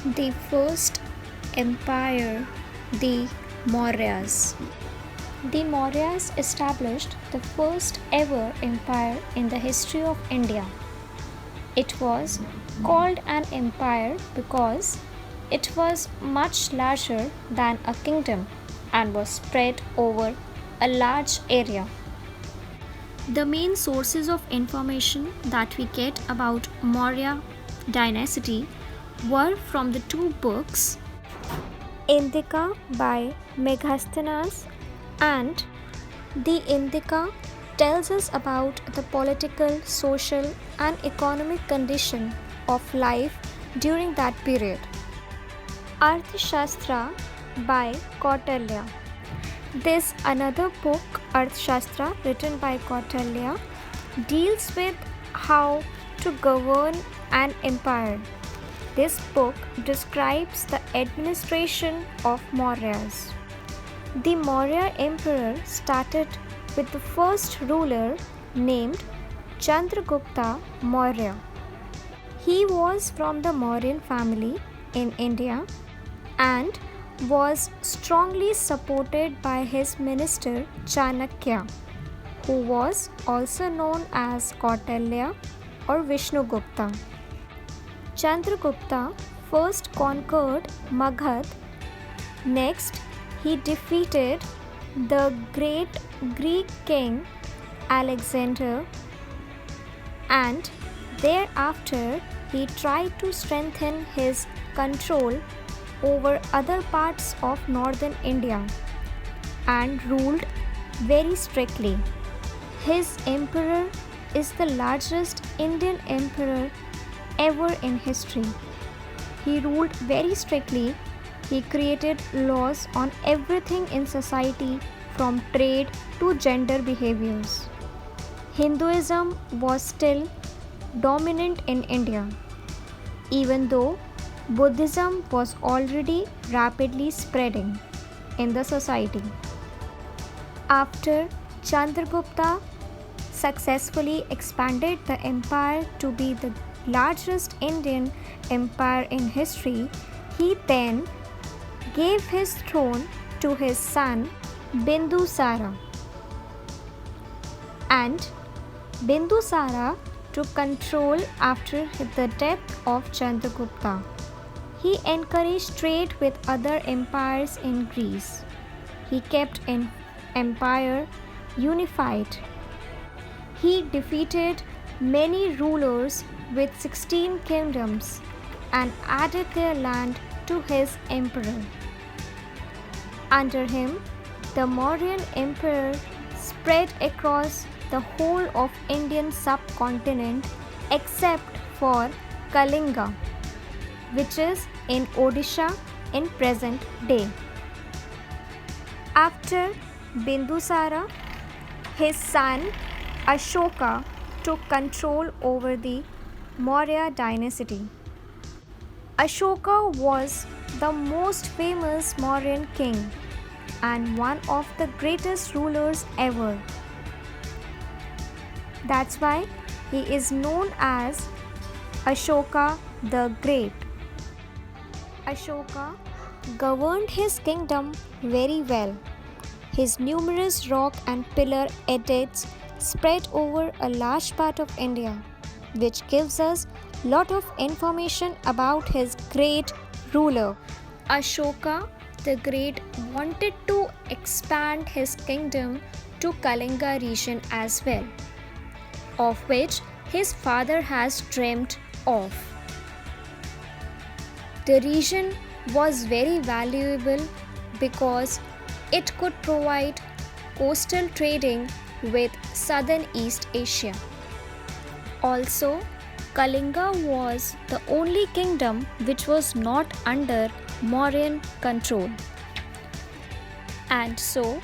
The first empire, the Mauryas. The Mauryas established the first ever empire in the history of India. It was called an empire because it was much larger than a kingdom and was spread over a large area. The main sources of information that we get about Maurya dynasty were from the two books Indika by Megasthenes, and the Indika tells us about the political, social, and economic condition of life during that period. Arthashastra by Kautilya. This another book, Arthashastra, written by Kautilya, deals with how to govern an empire. This book describes the administration of Mauryas. The Maurya emperor started with the first ruler named Chandragupta Maurya. He was from the Mauryan family in India and was strongly supported by his minister Chanakya, who was also known as Kautilya or Vishnugupta. Chandragupta first conquered Magad. Next, he defeated the great Greek king Alexander, and thereafter he tried to strengthen his control over other parts of northern India and ruled very strictly. His emperor is the largest Indian emperor ever in history. He ruled very strictly. He created laws on everything in society from trade to gender behaviors. Hinduism was still dominant in India, even though Buddhism was already rapidly spreading in the society. After Chandragupta successfully expanded the empire to be the largest Indian empire in history, he then gave his throne to his son Bindusara. And Bindusara took control after the death of Chandragupta. He encouraged trade with other empires in Greece. He kept an empire unified. He defeated many rulers with 16 kingdoms and added their land to his emperor. Under him, the Mauryan Empire spread across the whole of Indian subcontinent except for Kalinga, which is in Odisha in present day. After Bindusara, his son Ashoka took control over the Maurya dynasty. Ashoka was the most famous Mauryan king and one of the greatest rulers ever. That's why he is known as Ashoka the Great. Ashoka governed his kingdom very well. His numerous rock and pillar edicts spread over a large part of India, which gives us lot of information about his great ruler. Ashoka the Great wanted to expand his kingdom to Kalinga region as well, of which his father has dreamt of. The region was very valuable because it could provide coastal trading with southern East Asia. Also, Kalinga was the only kingdom which was not under Mauryan control. And so,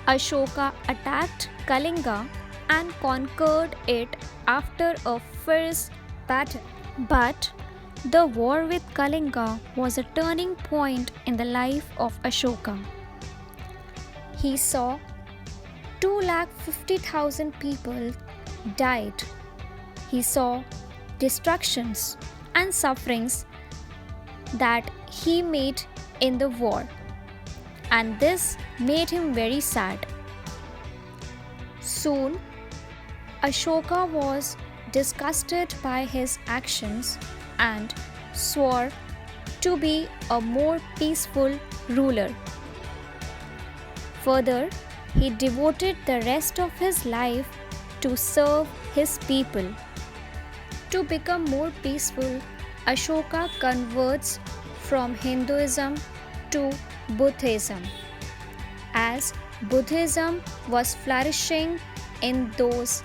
Ashoka attacked Kalinga and conquered it after a fierce battle. But the war with Kalinga was a turning point in the life of Ashoka. He saw 250,000 people died. He saw destructions and sufferings that he made in the war, and this made him very sad. Soon, Ashoka was disgusted by his actions and swore to be a more peaceful ruler. Further, he devoted the rest of his life to serve his people. To become more peaceful, Ashoka converts from Hinduism to Buddhism, as Buddhism was flourishing in those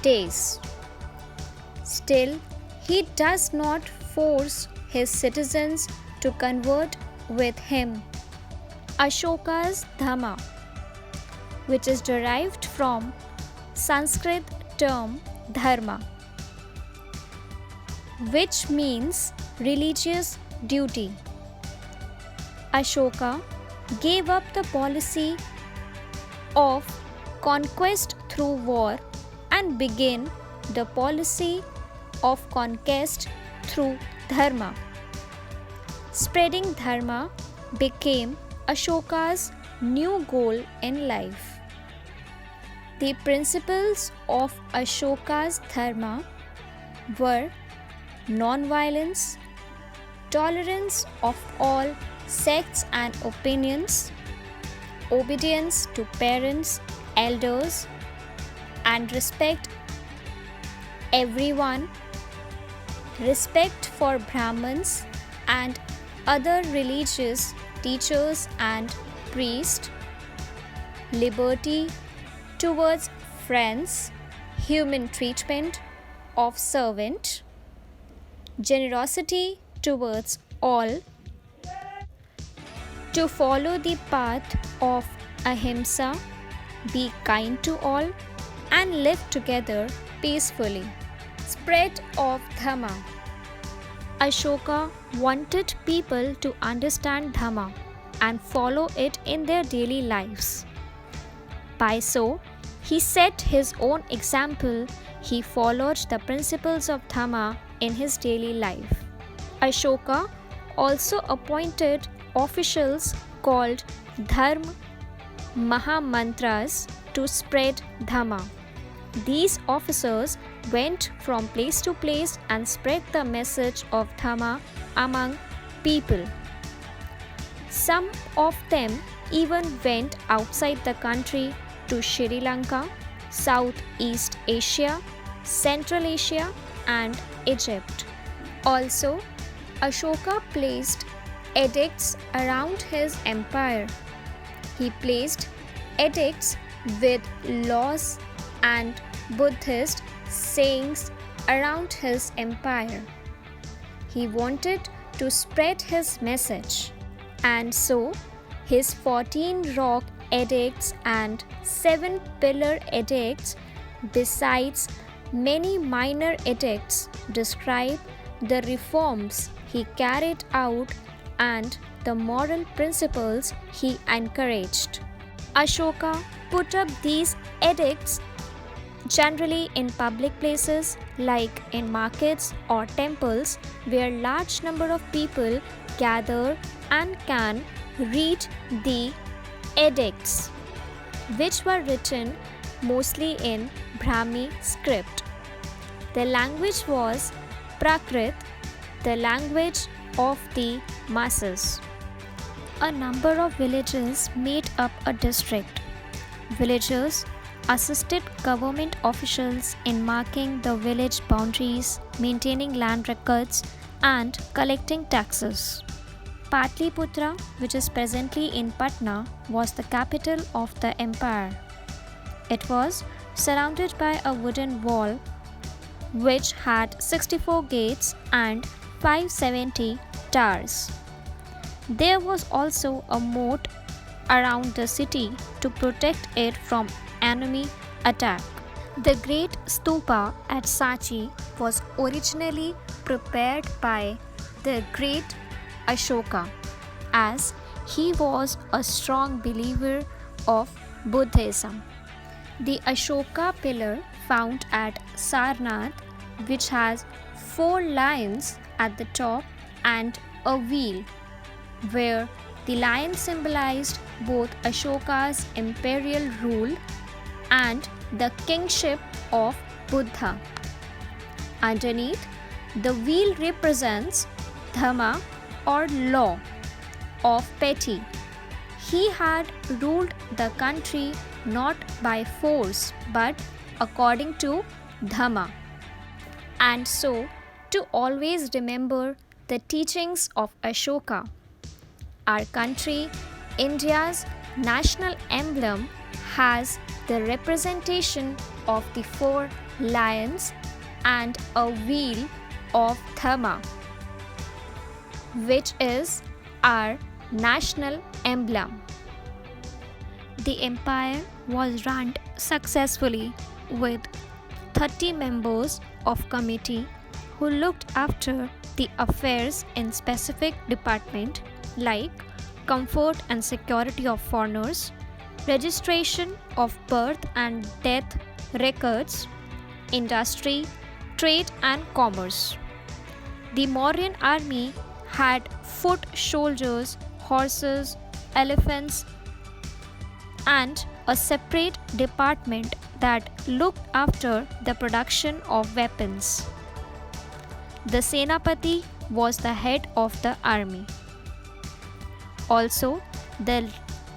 days. Still, he does not force his citizens to convert with him. Ashoka's Dhamma, which is derived from Sanskrit term dharma, which means religious duty. Ashoka gave up the policy of conquest through war and began the policy of conquest through dharma. Spreading dharma became Ashoka's new goal in life. The principles of Ashoka's dharma were non-violence, tolerance of all sects and opinions, obedience to parents, elders, and respect everyone, respect for Brahmins and other religious teachers and priests, liberty towards friends, human treatment of servant, generosity towards all, to follow the path of ahimsa, be kind to all, and live together peacefully. Spread of Dhamma. Ashoka wanted people to understand Dhamma and follow it in their daily lives. By so, he set his own example. He followed the principles of Dhamma in his daily life. Ashoka also appointed officials called Dharma Mahamantras to spread Dhamma. These officers went from place to place and spread the message of Dhamma among people. Some of them even went outside the country to Sri Lanka, Southeast Asia, Central Asia, and Egypt. Also, Ashoka placed edicts around his empire. He placed edicts with laws and Buddhist sayings around his empire. He wanted to spread his message, and so his 14 rock edicts and 7 pillar edicts, besides many minor edicts, describe the reforms he carried out and the moral principles he encouraged. Ashoka put up these edicts generally in public places like in markets or temples where large number of people gather and can read the edicts, which were written mostly in Brahmi script. The language was Prakrit, the language of the masses. A number of villages made up a district. Villagers assisted government officials in marking the village boundaries, maintaining land records, and collecting taxes. Patliputra, which is presently in Patna, was the capital of the empire. It was surrounded by a wooden wall which had 64 gates and 570 towers. There was also a moat around the city to protect it from enemy attack. The great stupa at Sanchi was originally prepared by the great Ashoka, as he was a strong believer of Buddhism. The Ashoka pillar found at Sarnath, which has 4 lions at the top and a wheel, where the lion symbolized both Ashoka's imperial rule and the kingship of Buddha. Underneath, the wheel represents Dhamma or law of Peti. He had ruled the country not by force but according to Dhamma. And so, to always remember the teachings of Ashoka, our country, India's national emblem, has the representation of the four lions and a wheel of Dhamma, which is our national emblem. The empire was run successfully with 30 members of committee who looked after the affairs in specific department like comfort and security of foreigners, registration of birth and death records, industry, trade and commerce. The Mauryan army had foot soldiers, horses, elephants, and a separate department that looked after the production of weapons. The Senapati was the head of the army. Also, the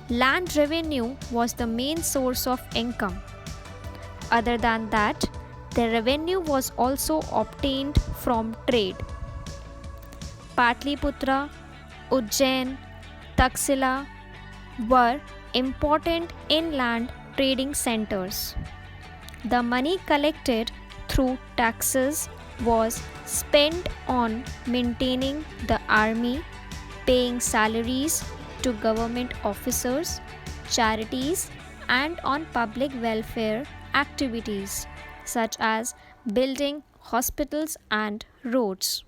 land revenue was the main source of income. Other than that, the revenue was also obtained from trade. Patliputra, Ujjain, Taxila were important inland trading centers. The money collected through taxes was spent on maintaining the army, paying salaries to government officers, charities, and on public welfare activities such as building hospitals and roads.